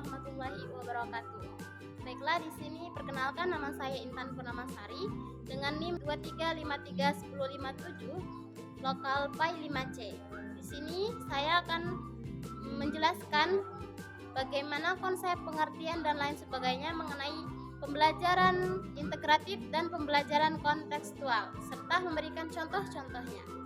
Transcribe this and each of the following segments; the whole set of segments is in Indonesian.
warahmatullahi wabarakatuh. Baiklah, di sini perkenalkan, nama saya Intan Purnamasari dengan NIM 23531057 lokal PAI 5C. Di sini saya akan menjelaskan bagaimana konsep, pengertian dan lain sebagainya mengenai pembelajaran integratif dan pembelajaran kontekstual serta memberikan contoh-contohnya.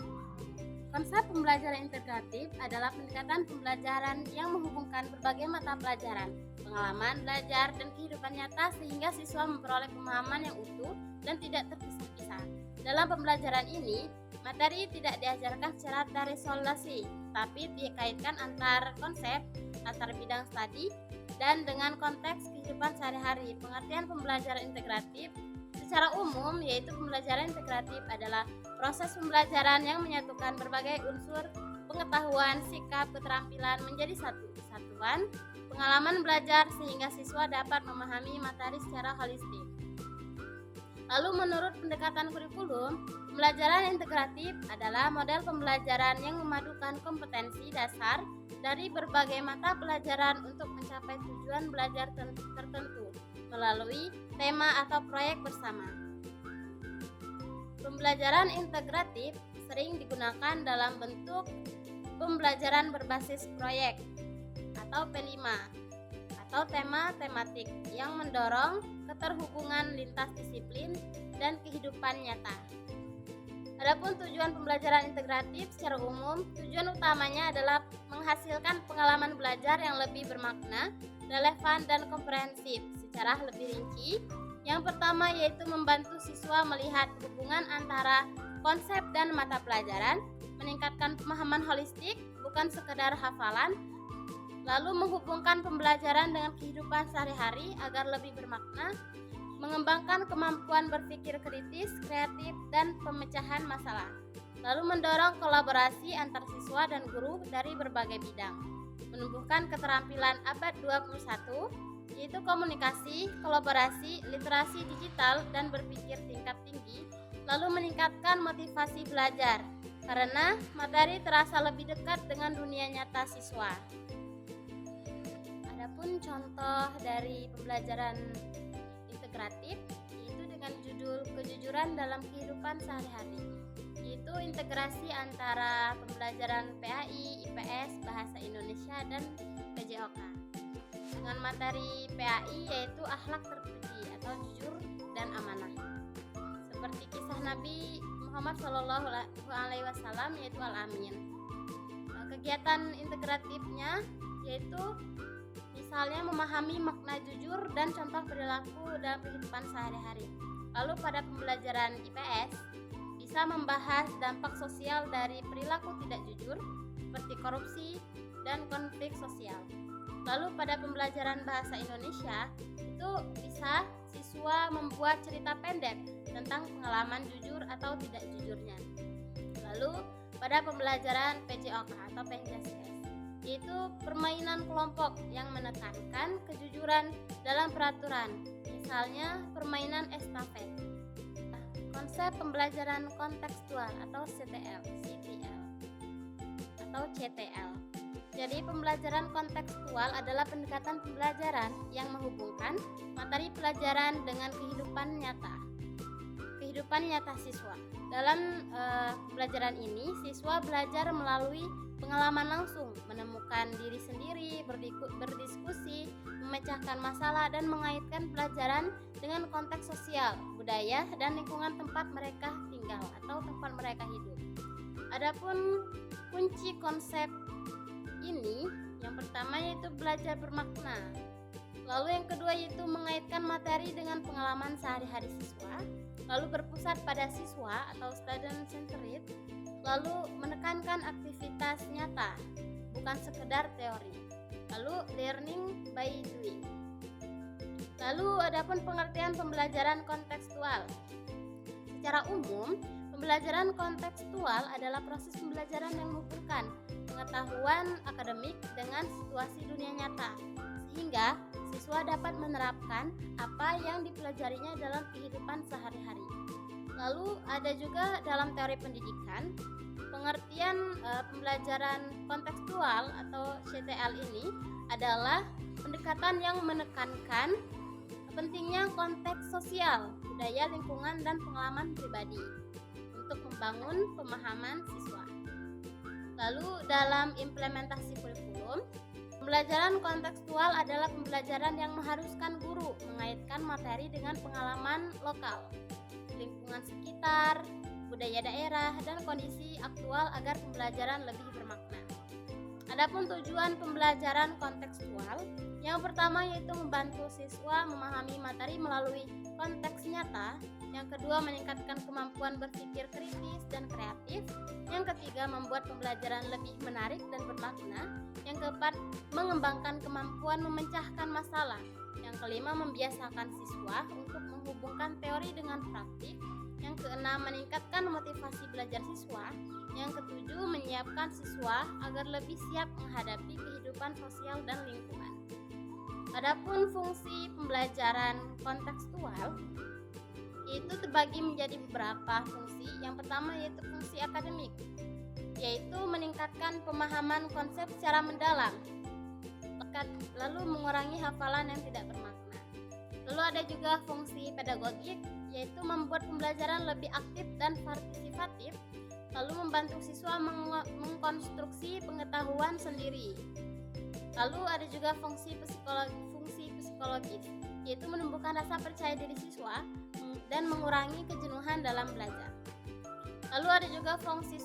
Konsep pembelajaran integratif adalah pendekatan pembelajaran yang menghubungkan berbagai mata pelajaran, pengalaman belajar, dan kehidupan nyata sehingga siswa memperoleh pemahaman yang utuh dan tidak terpisah-pisah. Dalam pembelajaran ini, materi tidak diajarkan secara terisolasi, tapi dikaitkan antar konsep, antar bidang studi, dan dengan konteks kehidupan sehari-hari. Pengertian pembelajaran integratif secara umum yaitu pembelajaran integratif adalah proses pembelajaran yang menyatukan berbagai unsur pengetahuan, sikap, keterampilan menjadi satu kesatuan pengalaman belajar sehingga siswa dapat memahami materi secara holistik. Lalu menurut pendekatan kurikulum, pembelajaran integratif adalah model pembelajaran yang memadukan kompetensi dasar dari berbagai mata pelajaran untuk mencapai tujuan belajar tertentu melalui tema atau proyek bersama. Pembelajaran integratif sering digunakan dalam bentuk pembelajaran berbasis proyek atau P5 atau tema tematik yang mendorong keterhubungan lintas disiplin dan kehidupan nyata. Adapun tujuan pembelajaran integratif secara umum, tujuan utamanya adalah menghasilkan pengalaman belajar yang lebih bermakna, relevan, dan komprehensif. Secara lebih rinci, yang pertama yaitu membantu siswa melihat hubungan antara konsep dan mata pelajaran, meningkatkan pemahaman holistik, bukan sekedar hafalan, lalu menghubungkan pembelajaran dengan kehidupan sehari-hari agar lebih bermakna, mengembangkan kemampuan berpikir kritis, kreatif, dan pemecahan masalah, lalu mendorong kolaborasi antar siswa dan guru dari berbagai bidang, menumbuhkan keterampilan abad 21, yaitu komunikasi, kolaborasi, literasi digital, dan berpikir tingkat tinggi, lalu meningkatkan motivasi belajar, karena materi terasa lebih dekat dengan dunia nyata siswa. Adapun contoh dari pembelajaran integratif yaitu dengan judul kejujuran dalam kehidupan sehari-hari, yaitu integrasi antara pembelajaran PAI, IPS, Bahasa Indonesia, dan PJOK dengan materi PAI yaitu akhlak terpuji atau jujur dan amanah, seperti kisah Nabi Muhammad SAW yaitu Al-Amin. Kegiatan integratifnya yaitu misalnya memahami makna jujur dan contoh perilaku dalam kehidupan sehari-hari. Lalu pada pembelajaran IPS bisa membahas dampak sosial dari perilaku tidak jujur seperti korupsi dan konflik sosial. Lalu pada pembelajaran bahasa Indonesia itu bisa siswa membuat cerita pendek tentang pengalaman jujur atau tidak jujurnya. Lalu pada pembelajaran PJOK atau Penjaskes yaitu permainan kelompok yang menekankan kejujuran dalam peraturan, misalnya permainan estafet. Konsep pembelajaran kontekstual atau CTL atau CTL. Jadi pembelajaran kontekstual adalah pendekatan pembelajaran yang menghubungkan materi pelajaran dengan kehidupan nyata siswa. Dalam pembelajaran ini, siswa belajar melalui pengalaman langsung, menemukan diri sendiri, berdiskusi, memecahkan masalah, dan mengaitkan pelajaran dengan konteks sosial, budaya, dan lingkungan tempat mereka tinggal atau tempat mereka hidup. Adapun kunci konsep ini, yang pertama yaitu belajar bermakna. Lalu yang kedua yaitu mengaitkan materi dengan pengalaman sehari-hari siswa, lalu berpusat pada siswa atau student centered, lalu menekankan aktivitas nyata, bukan sekedar teori. Lalu learning by doing. Lalu adapun pengertian pembelajaran kontekstual. Secara umum, pembelajaran kontekstual adalah proses pembelajaran yang menghubungkan pengetahuan akademik dengan situasi dunia nyata, sehingga siswa dapat menerapkan apa yang dipelajarinya dalam kehidupan sehari-hari. Lalu ada juga dalam teori pendidikan, pengertian pembelajaran kontekstual atau CTL ini adalah pendekatan yang menekankan pentingnya konteks sosial, budaya, lingkungan, dan pengalaman pribadi untuk membangun pemahaman siswa. Lalu dalam implementasi kurikulum, pembelajaran kontekstual adalah pembelajaran yang mengharuskan guru mengaitkan materi dengan pengalaman lokal, lingkungan sekitar, budaya daerah, dan kondisi aktual agar pembelajaran lebih bermakna. Adapun tujuan pembelajaran kontekstual, yang pertama yaitu membantu siswa memahami materi melalui konteks nyata, yang kedua meningkatkan kemampuan berpikir kritis dan kreatif, yang ketiga membuat pembelajaran lebih menarik dan bermakna, yang keempat mengembangkan kemampuan memecahkan masalah, yang kelima membiasakan siswa untuk menghubungkan teori dengan praktik, yang keenam meningkatkan motivasi belajar siswa, yang ketujuh menyiapkan siswa agar lebih siap menghadapi kehidupan sosial dan lingkungan. Adapun fungsi pembelajaran kontekstual itu terbagi menjadi beberapa fungsi. Yang pertama yaitu fungsi akademik, yaitu meningkatkan pemahaman konsep secara mendalam, lalu mengurangi hafalan yang tidak bermakna. Lalu ada juga fungsi pedagogik, yaitu membuat pembelajaran lebih aktif dan partisipatif, lalu membantu siswa mengkonstruksi pengetahuan sendiri. Lalu ada juga fungsi psikologis, yaitu menumbuhkan rasa percaya diri siswa dan mengurangi kejenuhan dalam belajar. Lalu ada juga fungsi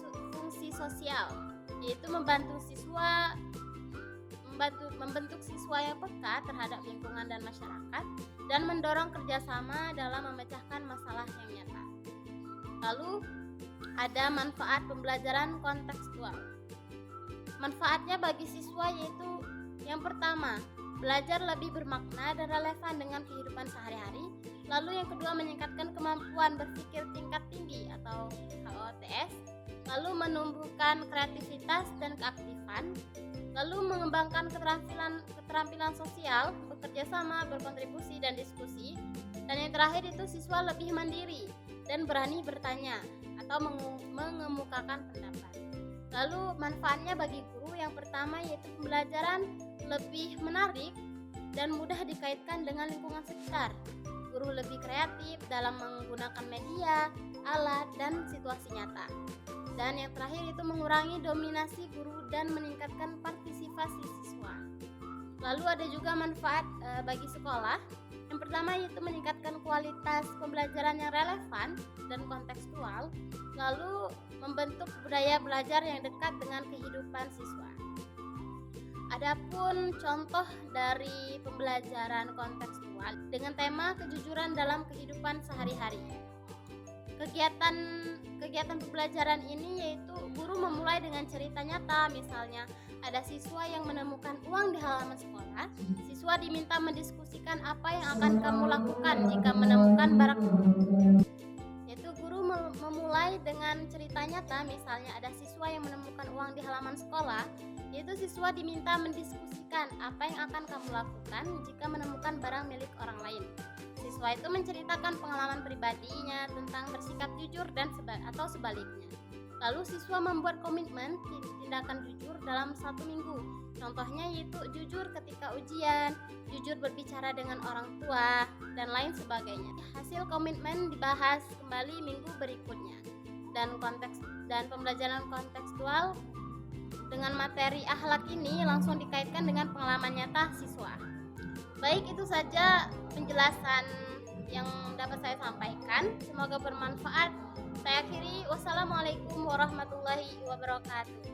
sosial, yaitu membentuk siswa yang peka terhadap lingkungan dan masyarakat dan mendorong kerjasama dalam memecahkan masalah yang nyata. Lalu ada manfaat pembelajaran kontekstual. Manfaatnya bagi siswa yaitu yang pertama, belajar lebih bermakna dan relevan dengan kehidupan sehari-hari. Lalu yang kedua, meningkatkan kemampuan berpikir tingkat tinggi atau HOTS. Lalu menumbuhkan kreativitas dan keaktifan. Lalu mengembangkan keterampilan sosial, bekerja sama, berkontribusi, dan diskusi. Dan yang terakhir itu siswa lebih mandiri dan berani bertanya atau mengemukakan pendapat. Lalu manfaatnya bagi guru yang pertama yaitu pembelajaran lebih menarik dan mudah dikaitkan dengan lingkungan sekitar. Guru lebih kreatif dalam menggunakan media, alat, dan situasi nyata. Dan yang terakhir itu mengurangi dominasi guru dan meningkatkan partisipasi siswa. Lalu ada juga manfaat bagi sekolah. Yang pertama yaitu meningkatkan kualitas pembelajaran yang relevan dan kontekstual, lalu membentuk budaya belajar yang dekat dengan kehidupan siswa. Adapun contoh dari pembelajaran kontekstual dengan tema kejujuran dalam kehidupan sehari-hari. Kegiatan pembelajaran ini yaitu guru memulai dengan cerita nyata, misalnya ada siswa yang menemukan uang di halaman sekolah. Siswa diminta mendiskusikan apa yang akan kamu lakukan jika menemukan barang. Yaitu guru memulai dengan cerita nyata, misalnya ada siswa yang menemukan uang di halaman sekolah. Yaitu siswa diminta mendiskusikan apa yang akan kamu lakukan jika menemukan barang milik orang lain. Siswa itu menceritakan pengalaman pribadinya tentang bersikap jujur atau sebaliknya. Lalu siswa membuat komitmen tindakan jujur dalam 1 minggu. Contohnya yaitu jujur ketika ujian, jujur berbicara dengan orang tua, dan lain sebagainya. Hasil komitmen dibahas kembali minggu berikutnya. Dan pembelajaran kontekstual dengan materi akhlak ini langsung dikaitkan dengan pengalaman nyata siswa. Baik, itu saja penjelasan yang dapat saya sampaikan. Semoga bermanfaat. Saya akhiri. Wassalamualaikum warahmatullahi wabarakatuh.